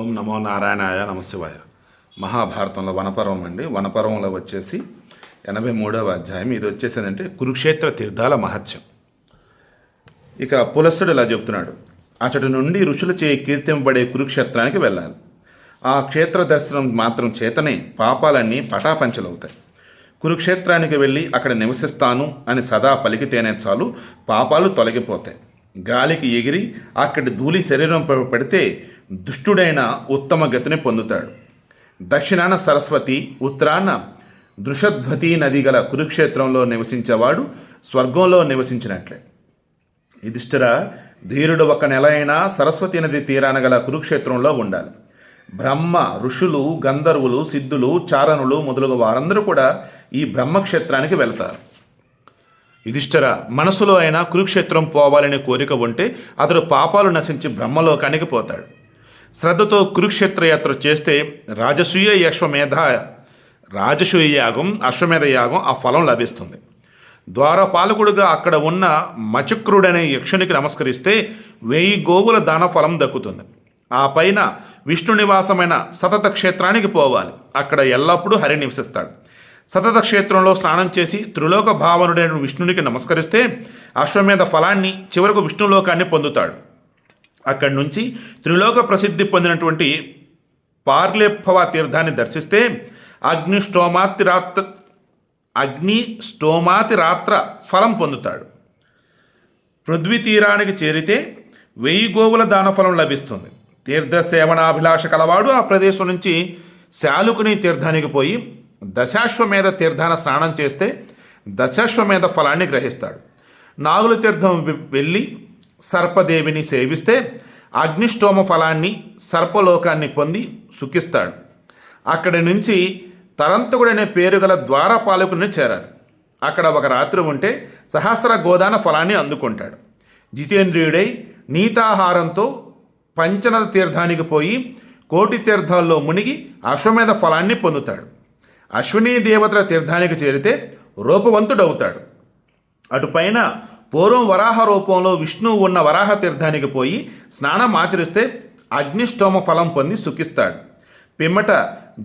ఓం నమో నారాయణాయ నమశివాయ. మహాభారతంలో వనపర్వం అండి. వనపర్వంలో వచ్చేసి 83వ అధ్యాయం. ఇది వచ్చేసేదంటే కురుక్షేత్ర తీర్థాల మహత్యం. ఇక పులస్సుడు ఇలా చెప్తున్నాడు, అతడి నుండి ఋషులచే కీర్తింపబడే కురుక్షేత్రానికి వెళ్ళాలి. ఆ క్షేత్ర దర్శనం మాత్రం చేతనే పాపాలన్నీ పటాపంచలవుతాయి. కురుక్షేత్రానికి వెళ్ళి అక్కడ నివసిస్తాను అని సదా పలికితేనే చాలు పాపాలు తొలగిపోతాయి. గాలికి ఎగిరి అక్కడి ధూళి శరీరం పెడితే దుష్టుడైన ఉత్తమ గతిని పొందుతాడు. దక్షిణాన సరస్వతి, ఉత్తరాన దృషధ్వతి నది గల కురుక్షేత్రంలో నివసించేవాడు స్వర్గంలో నివసించినట్లే. యుధిష్ఠిరా, ధీరుడు ఒక నెల అయినా సరస్వతి నది తీరాన గల కురుక్షేత్రంలో ఉండాలి. బ్రహ్మ, ఋషులు, గంధర్వులు, సిద్ధులు, చారణులు మొదలగు వారందరూ కూడా ఈ బ్రహ్మక్షేత్రానికి వెళతారు. యుధిష్ఠిర, మనసులో అయినా కురుక్షేత్రం పోవాలనే కోరిక ఉంటే అతడు పాపాలు నశించి బ్రహ్మలోకానికి పోతాడు. శ్రద్ధతో కురుక్షేత్ర యాత్ర చేస్తే రాజసూయ యాగం, అశ్వమేధ యాగం ఆ ఫలం లభిస్తుంది. ద్వారపాలకుడుగా అక్కడ ఉన్న మచక్రుడనే యక్షునికి నమస్కరిస్తే 1000 గోవుల దాన ఫలం దక్కుతుంది. ఆ పైన విష్ణు నివాసమైన సతత క్షేత్రానికి పోవాలి. అక్కడ ఎల్లప్పుడూ హరి నివసిస్తాడు. సతత క్షేత్రంలో స్నానం చేసి త్రిలోక భావనుడైన విష్ణునికి నమస్కరిస్తే అశ్వమేధ ఫలాన్ని, చివరకు విష్ణులోకాన్ని పొందుతాడు. అక్కడి నుంచి త్రిలోక ప్రసిద్ధి పొందినటువంటి పార్లేప్పవ తీర్థాన్ని దర్శిస్తే అగ్ని రాత్ర ఫలం పొందుతాడు. పృథ్వీ తీరానికి చేరితే 1000 గోవుల దానఫలం లభిస్తుంది. తీర్థ సేవనాభిలాష కలవాడు ఆ ప్రదేశం నుంచి శాలుకుని తీర్థానికి పోయి దశాశ్వమేధ తీర్థాన స్నానం చేస్తే దశాశ్వమేధ ఫలాన్ని గ్రహిస్తాడు. నాగుల తీర్థం వెళ్ళి సర్పదేవిని సేవిస్తే అగ్నిష్టోమ ఫలాన్ని, సర్పలోకాన్ని పొంది సుఖిస్తాడు. అక్కడి నుంచి తరంతకుడనే పేరు గల ద్వారపాలకుని చేరాలి. అక్కడ ఒక రాత్రి ఉంటే సహస్ర గోదాన ఫలాన్ని అందుకుంటాడు. జితేంద్రియుడై నీతాహారంతో పంచనద తీర్థానికి పోయి కోటి తీర్థాల్లో మునిగి అశ్వమేధ ఫలాన్ని పొందుతాడు. అశ్వినీ దేవతల తీర్థానికి చేరితే రూపవంతుడవుతాడు. అటుపైన పూర్వం వరాహ రూపంలో విష్ణువు ఉన్న వరాహ తీర్థానికి పోయి స్నానం ఆచరిస్తే అగ్నిష్టోమ ఫలం పొంది సుఖిస్తాడు. పిమ్మట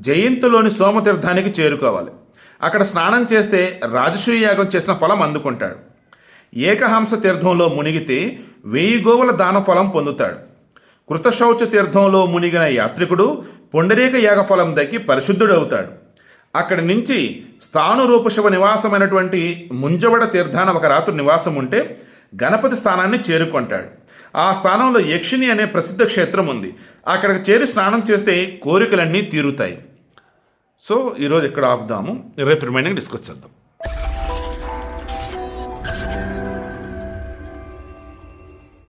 జయంతులోని సోమతీర్థానికి చేరుకోవాలి. అక్కడ స్నానం చేస్తే రాజసూయ యాగం చేసిన ఫలం అందుకుంటాడు. ఏకహంస తీర్థంలో మునిగితే 1000 గోవుల దాన ఫలం పొందుతాడు. కృతశౌచ తీర్థంలో మునిగిన యాత్రికుడు పుండరీక యాగ ఫలం దక్కి పరిశుద్ధుడవుతాడు. అక్కడి నుంచి స్థానురూపశివ నివాసమైనటువంటి ముంజవడ తీర్థాన ఒక రాత్రి నివాసం ఉంటే గణపతి స్థానాన్ని చేరుకుంటాడు. ఆ స్థానంలో యక్షిణి అనే ప్రసిద్ధ క్షేత్రం ఉంది. అక్కడికి చేరి స్నానం చేస్తే కోరికలన్నీ తీరుతాయి. సో ఈరోజు ఇక్కడ ఆపుదాము. రేపు రిమైనింగ్ డిస్కస్ చేద్దాం.